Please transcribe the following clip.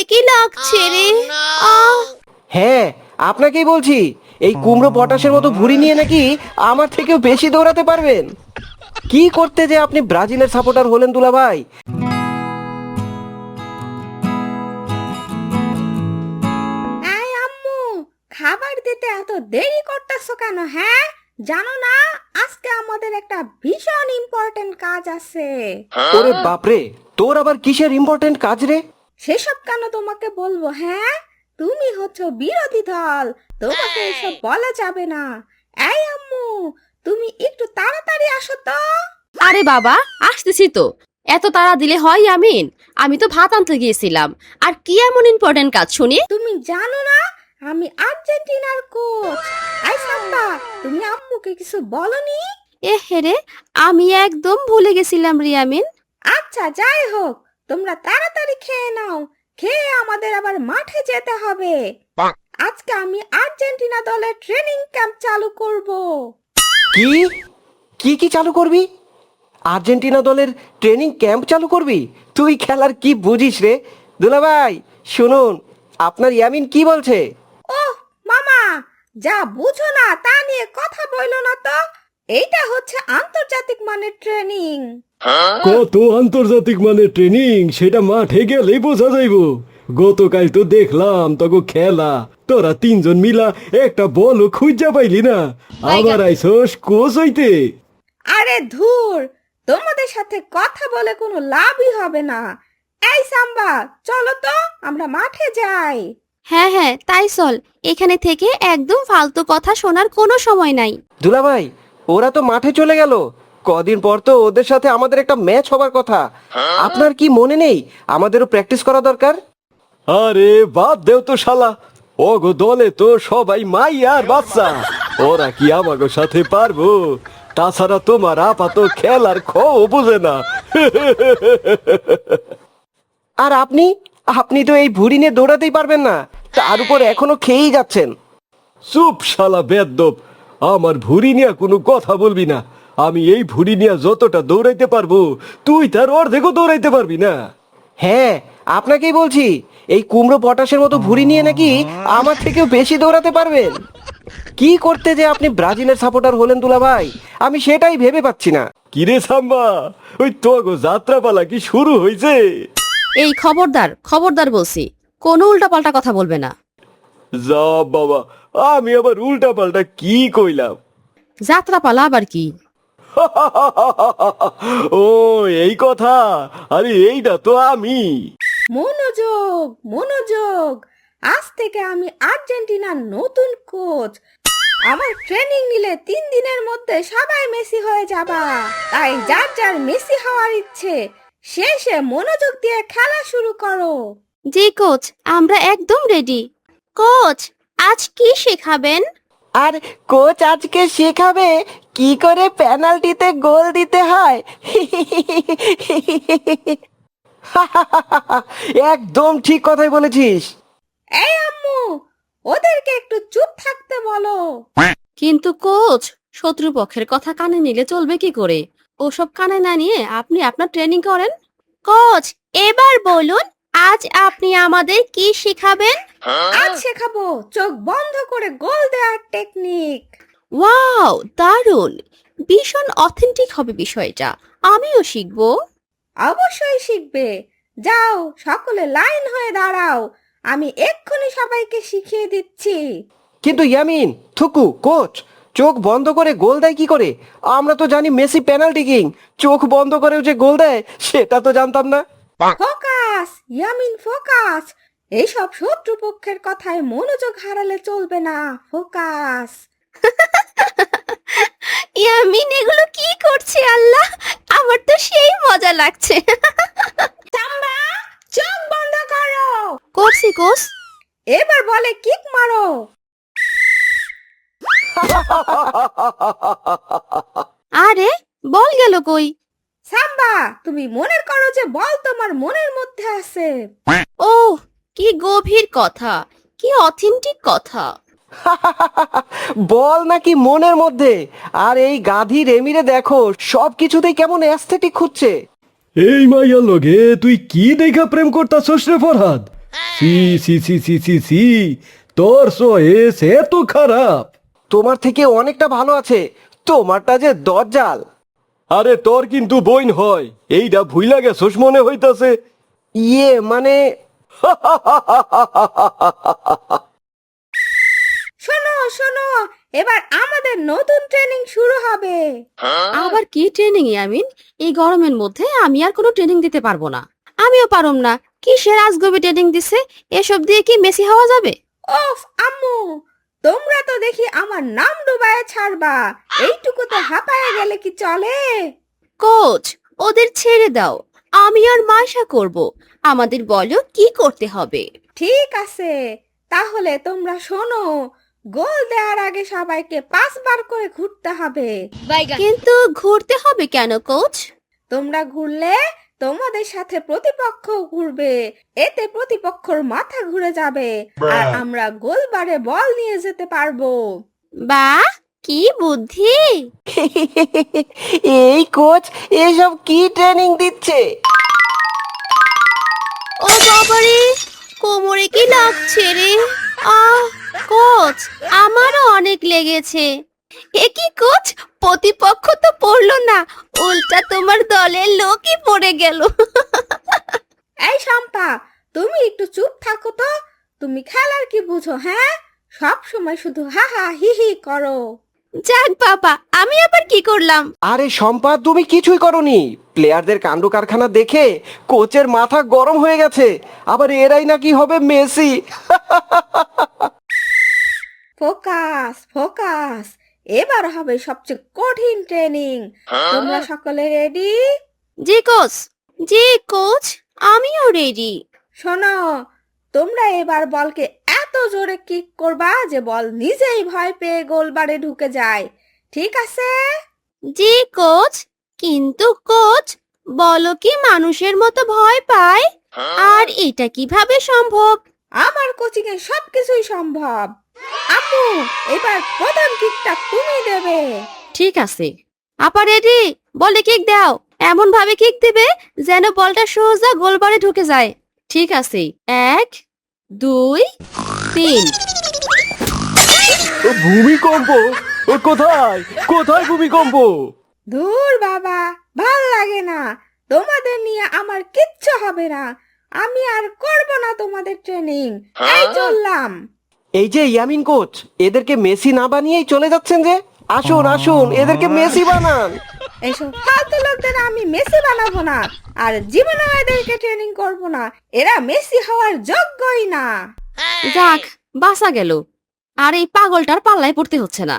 কি লাগছে রে? আহ হ্যাঁ, আপনাকেই বলছি, এই কুমড়ো পটাশের মতো ভুঁড়ি নিয়ে নাকি আমার থেকেও বেশি দৌড়াতে পারবেন। কি করতে যে আপনি ব্রাজিলের সাপোর্টার হলেন দুলাভাই? এই আম্মু, খাবার দিতে এত দেরি করতেছো কেন? হ্যাঁ, জানো না আজকে আমাদের একটা ভীষণ ইম্পর্টেন্ট কাজ আছে। ওরে বাপরে, তোর আবার কিসের ইম্পর্টেন্ট কাজ রে? সেসব কেন তোমাকে বলবো? হ্যাঁ, তুমি হচ্ছ বিরোধী দল, তোমাকে এসব বলা যাবে না। এই আম্মু, তুমি একটু তাড়াতাড়ি আসো তো। আরে বাবা, আসতেছি তো। এত তাড়া দিলে হয় আমিন? আমি তো ভাত আনতে গিয়েছিলাম। আর কি এমন ইম্পর্টেন্ট কাজ শুনি? তুমি জানো না আমি আর্জেন্টিনার কোচ। এই সাম্বা, তুমি আম্মুকে কিছু বলনি? এ হেরে, আমি একদম ভুলে গেছিলাম রিয়ামিন। আচ্ছা, যাই হোক, তোমরা তাড়াতাড়ি খেয়ে নাও। খেয়ে আমাদের আবার মাঠে যেতে হবে। আজকে আমি আর্জেন্টিনা দলের ট্রেনিং ক্যাম্প চালু করব। কি কি কি চালু করবি? আর্জেন্টিনা দলের ট্রেনিং ক্যাম্প চালু করবি? তুই খেলার কি বুঝিস রে দুলাভাই? শুনুন, আপনার ইয়ামিন কি বলছে? ওহ মামা, যা বুঝো না তা নিয়ে কথা বইলো না তো। এইটা হচ্ছে আন্তর্জাতিক মানের ট্রেনিং। কত আন্তর্জাতিক মানের ট্রেনিং সেটা মাঠে গেলেই বোঝা যাইব। গতকাল তো দেখলাম তোকে খেলা, তোরা তিনজন মিলা একটা বলও খুঁজা পাইলি না, আবার আইসস কোচ হইতে। আরে ধুর, তোমাদের সাথে কথা বলে কোনো লাভই হবে না। এই সাম্বা, চলো তো আমরা মাঠে যাই। হ্যাঁ হ্যাঁ, তাই চল। এখানে থেকে একদম ফালতু কথা শোনার কোনো সময় নাই। দুলাভাই, ওরা তো মাঠে চলে গেল। কদিন পর তো ওদের সাথে আমাদের একটা ম্যাচ হবার কথা। আপনার কি মনে নেই আমাদেরও প্র্যাকটিস করা দরকার? আরে বাদ দেও তো শালা, ওগো দলে তো সবাই মাই আর বাচ্চা, ওরা কি আমাগো সাথে পারবো? তাছাড়া তোমার আপা তো খেলার খও বোঝে না। আর আপনি আপনি তো এই ভুঁড়ি নিয়ে দৌড়াতেই পারবেন না, তার উপর এখনো খেয়েই যাচ্ছেন। চুপ শালা বেদ্যপ, আমার ভুঁড়ি নিয়ে কোনো কথা বলবি না। আমি এই ভুঁড়ি নিয়ে যতটা দৌড়াইতে পারবো তুই তার অর্ধেকও দৌড়াইতে পারবি না। হ্যাঁ, আপনাকেই বলছি, এই কুমড়ো পটাশের মতো ভুঁড়ি নিয়ে নাকি আমার থেকেও বেশি দৌড়াতে পারবেন। কি করতে যে আপনি ব্রাজিলের সাপোর্টার হলেন দুলাভাই, আমি সেটাই ভেবে পাচ্ছি না। কিরে সাম্বা, ওই তোগো যাত্রাপালা কি শুরু হয়েছে? এই খবরদার খবরদার বলছি, কোনো উল্টাপাল্টা কথা বলবে না। যা বাবা, আমি আবার উল্টা পাল্টা কি কইলাম? যাত্রাপালা আবার কি? ও এই কথা, আরে এইটা তো আমি। মনোযোগ মনোযোগ, আজ থেকে আমি আর্জেন্টিনার নতুন কোচ। আমার ট্রেনিং নিলে 3 দিনের মধ্যে সবাই মেসি হয়ে যাবা। তাই যার যার মেসি হওয়ার ইচ্ছে সে মনোযোগ দিয়ে খেলা শুরু করো। জি কোচ, আমরা একদম রেডি। কোচ, আজ কি শেখাবেন? আর কোচ আজকে শেখাবে কি করে পেনাল্টিতে গোল দিতে হয়। একদম ঠিক কথাই বলেছিস। এই আম্মু, ওদেরকে একটু চুপ থাকতে বলো। কিন্তু কোচ, শত্রুপক্ষের কথা কানে নিলে চলবে কি করে? ওসব কানে না নিয়ে আপনি আপনার ট্রেনিং করেন। কোচ, এবার বলুন, আজ আপনি আমাদের কি শেখাবেন? আজ শেখাবো চোখ বন্ধ করে গোল দেওয়ার টেকনিক। ওয়াও, দারুণ! ভীষণ অথেন্টিক হবে বিষয়টা। আমিও শিখবো। অবশ্যই শিখবে। যাও, সকলে লাইন হয়ে দাঁড়াও, আমি এক্ষুনি সবাইকে শিখিয়ে দিচ্ছি। কিন্তু ইয়ামিন, থুকু, কোচ চোখ বন্ধ করে গোল দেয় কি করে? আমরা তো জানি মেসি পেনাল্টি কিং, চোখ বন্ধ করেও যে গোল দেয় সেটা তো জানতাম না। Focus Yamin, focus. এইসব শত্রুপক্ষের কথায় মনোযোগ হারালে চলবে না। ফোকাস। ইয়ামিন এগুলো কি করছে আল্লাহ, আমার তো সেই মজা লাগছে। সাম্বা, চোখ বন্ধ করো। করছি কোচ। এবার বলে কিক মারো। আরে, বল গেল কই? সাম্বা, তুমি মনে করো যে বল তোমার মনের মধ্যে আছে। ও, কি গভীর কথা, কি অথেন্টিক কথা। বল নাকি মনের মধ্যে? আর এই গাধি রেমিরে দেখো, সব কিছুতেই কেমন অ্যাস্থেটিক খুঁজছে। এই মাইয়া লগে তুই কি দেখা প্রেম করতাছস রে ফরহাদ? সি সি সি সি সি সি, তোর চয়েস এত খারাপ? তোমার থেকে অনেকটা ভালো আছে, তোমারটা যে দজ্জাল। আরে তোর কিন্তু বইন হয়, এইটা ভুইলা গেছস মনে হইতাছে। ইয়ে মানে শোনো শোনো, এবার আমাদের নতুন ট্রেনিং শুরু হবে। আবার কি ট্রেনিং ইয়ামিন? এই গরমের মধ্যে আমি আর কোনো ট্রেনিং দিতে পারবো না। আমিও পারুম না। কিসের আজগবি ট্রেনিং দিছে? এসব দিয়ে কি মেসি হওয়া যাবে? ওফ আম্মু, তোমরা তো দেখি আমার নাম ডুবায় ছাড়বা। এইটুকুতে হাঁপায়ে গেলে কি চলে? কোচ, ওদের ছেড়ে দাও। আমি আর মাইশা করব। আমাদের বলো কি করতে হবে। ঠিক আছে, তাহলে তোমরা শোনো, গোল দেওয়ার আগে সবাইকে 5 বার করে ঘুরতে হবে। কিন্তু ঘুরতে হবে কেন কোচ? তোমরা ঘুরলে তোমাদের সাথে প্রতিপক্ষ ঘুরবে, এতে প্রতিপক্ষর মাথা ঘুরে যাবে আর আমরা গোলবারে বল নিয়ে যেতে পারবো। বাহ, কি বুদ্ধি! এই কোচ এসব কি ট্রেনিং দিচ্ছে? ও বাবারে, কোমরে কি লাগছে রে! আহ, কোচ, আমারও অনেক লেগেছে। এ কি কোচ, প্রতিপক্ষ তো পড়লো না, উল্টা তোমার দলের লোকই পড়ে গেল। এই শম্পা, তুমি একটু চুপ থাকো তো। তুমি খেলার কি বুঝো? হ্যাঁ, সব সময় শুধু হা হা হি হি করো। যাক বাবা, আমি আবার কি করলাম? আরে শম্পা, তুমি কিছুই করনি। প্লেয়ারদের কাণ্ড কারখানা দেখে কোচের মাথা গরম হয়ে গেছে। আবার এরাই নাকি হবে মেসি। ফোকাস ফোকাস, এবার হবে সবচেয়ে কঠিন ট্রেনিং। তোমরা সকলে রেডি? জি কোচ, জি কোচ, আমিও রেডি। শোনো, তোমরা এবার বলকে এত জোরে কিক করবা যে বল নিজেই ভয় পেয়ে গোলবারে ঢুকে যায়। ঠিক আছে? জি কোচ, কিন্তু কোচ, বলো কি মানুষের মতো ভয় পায়? আর এটা কিভাবে সম্ভব? আমার কোচিং এ সবকিছুই সম্ভব। আপু, এবার প্রথম কিকটা তুমি দেবে। ঠিক আছে। আপা রেডি? বলে কিক দাও। এমন ভাবে কিক দিবে যেন বলটা সোজা গোলবারে ঢুকে যায়। ঠিক আছে, 1 2 3। ও ভূমিকম্প! ও কোথায় কোথায় ভূমিকম্প? দূর বাবা, ভাল লাগে না। তোমাদের নিয়ে আমার কিচ্ছু হবে না। আমি আর করব না তোমাদের ট্রেনিং। এই চললাম। এই যে ইয়ামিন কোচ, এদেরকে মেসি না বানিয়েই চলে যাচ্ছেন যে? আসুন আসুন, এদেরকে মেসি বানান। এইসব ফালতু লোকদের আমি মেসি বানাবো না, আর জীবনে এদেরকে ট্রেনিং করব না। এরা মেসি হওয়ার যোগ্যই না। যাক, বাঁচা গেল। আর এই পাগলটার পাল্লায় পড়তে হচ্ছে না।